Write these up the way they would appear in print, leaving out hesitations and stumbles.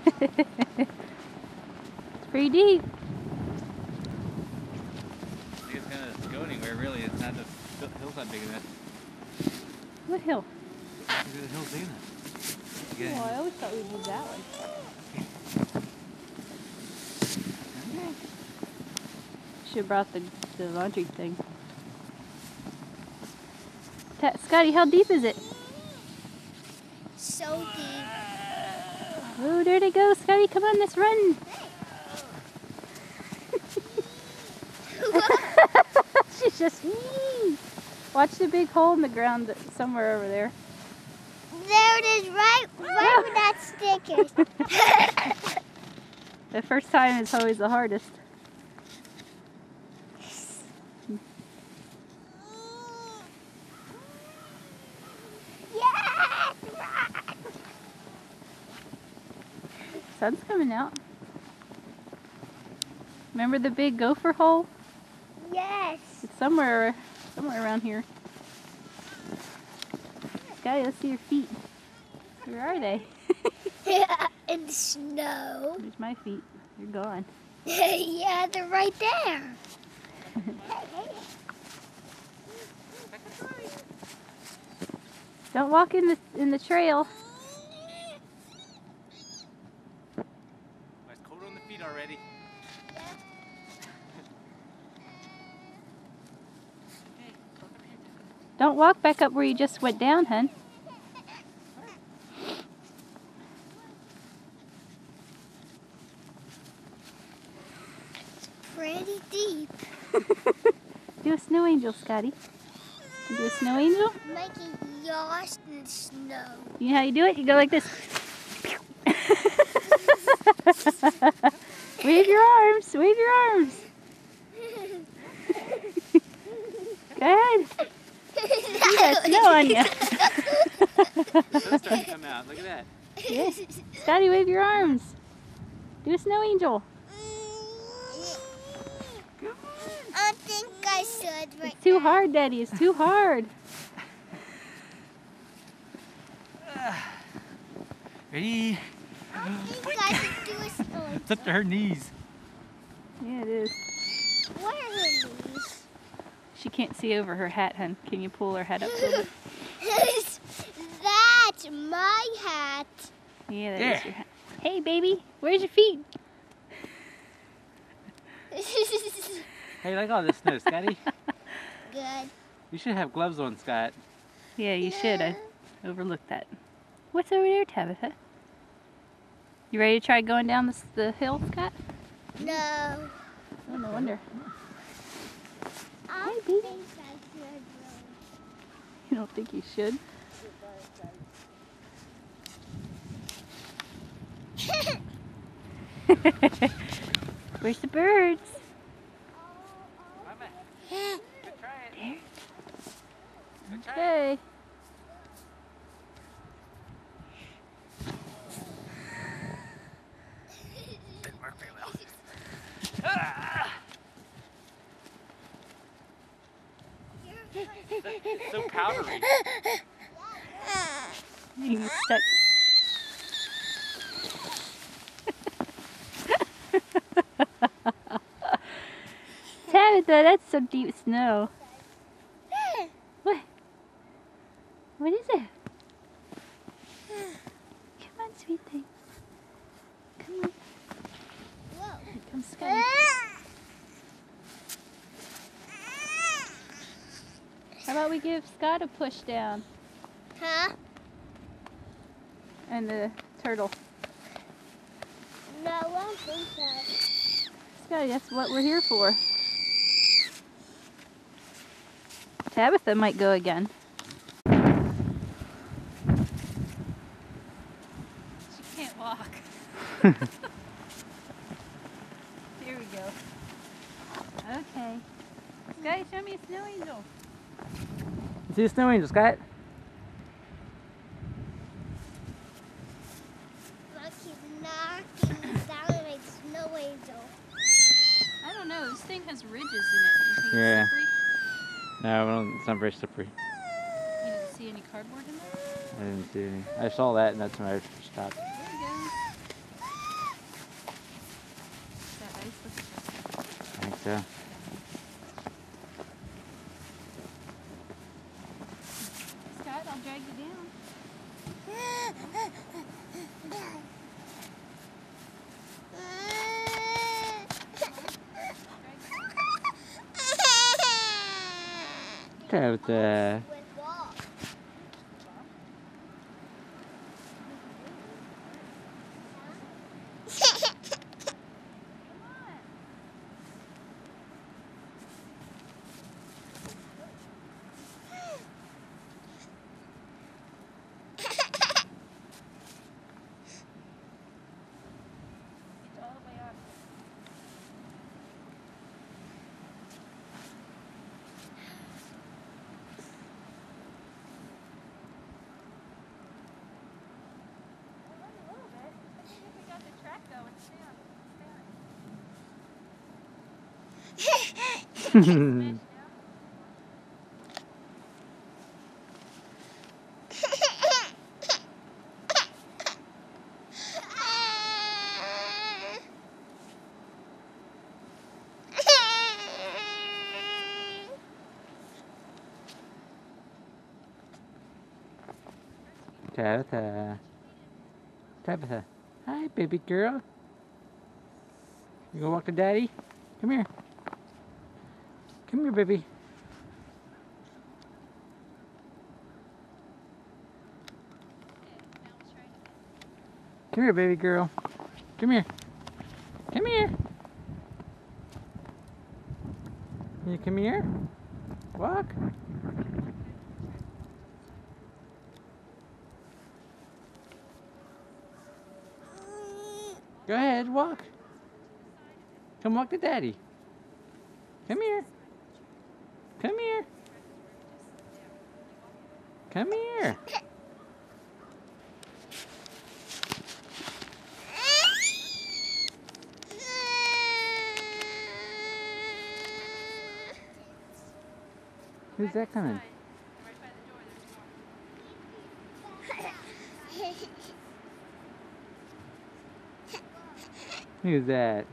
It's pretty deep. I think it's gonna go anywhere, really. It's not, the hill's not big enough. What hill? Look at the hill's big enough. Oh, I always thought we did that one. Should have brought the laundry thing. Scotty, how deep is it? So deep. Oh, there they go. Scotty, come on, let's run. She's just... Watch the big hole in the ground somewhere over there. There it is, right where that stick is. The first time is always the hardest. Yes! Sun's coming out. Remember the big gopher hole? Yes. It's somewhere around here. Scotty, let's see your feet. Where are they? In the snow. There's my feet. You're gone. Yeah, they're right there. Don't walk in the trail. It's cold on the feet already. Don't walk back up where you just went down, hun. Pretty deep. Do a snow angel, Scotty. Do a snow angel? Making yachts in the snow. You know how you do it? You go like this. Wave your arms. Wave your arms. Go ahead. You got snow on you. The sun's starting to come out. Look at that. Yeah. Scotty, wave your arms. Do a snow angel. I think I should right It's too hard, Daddy. It's too hard. Ready? I think I should do a snow. It's up to her knees. Yeah, it is. What are her knees? She can't see over her hat, hun. Can you pull her hat up a little bit? That's my hat. Yeah, that is your hat. Hey, baby. Where's your feet? Hey, look at all this snow, Scotty. Good. You should have gloves on, Scott. Yeah, you should. I overlooked that. What's over there, Tabitha? You ready to try going down the hill, Scott? No. Oh, no wonder. I Hey, baby. think I should. You don't think you should? Where's the birds? Go try it. There. Go try it. Okay. Didn't work very well. It's so powdery. You stuck. Tabitha, that's some deep snow. What? What is it? Come on, sweet thing. Come on. Whoa. Here comes Scotty. How about we give Scott a push down? Huh? And the turtle. No, I don't think so. Scotty, that's what we're here for. Tabitha might go again. She can't walk. Here we go. Okay. Scotty, show me a snow angel. See a snow angel, Scott? Look, he's knocking down a snow angel. I don't know. This thing has ridges in it. You think Yeah. it's slippery? No, it's not very slippery. You didn't see any cardboard in there? I didn't see any. I saw that and that's when I stopped. There we go. Yeah. Scott, I'll drag you down. Tabitha. With walk. It's all the way up. A little bit. I think we got the track going. Tabitha. Tabitha. Hi, baby girl. You gonna walk to daddy? Come here. Come here, baby. Come here, baby girl. Come here. Come here. Can you come here? Walk. Go ahead, walk. Come walk to daddy. Come here. Come here. Come here. Who's that coming? Who's that?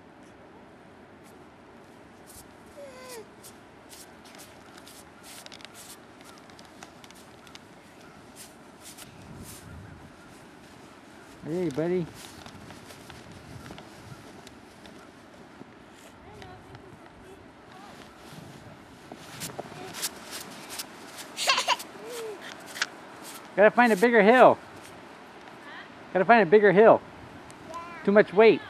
Hey, buddy. Gotta find a bigger hill. Gotta find a bigger hill. Too much weight.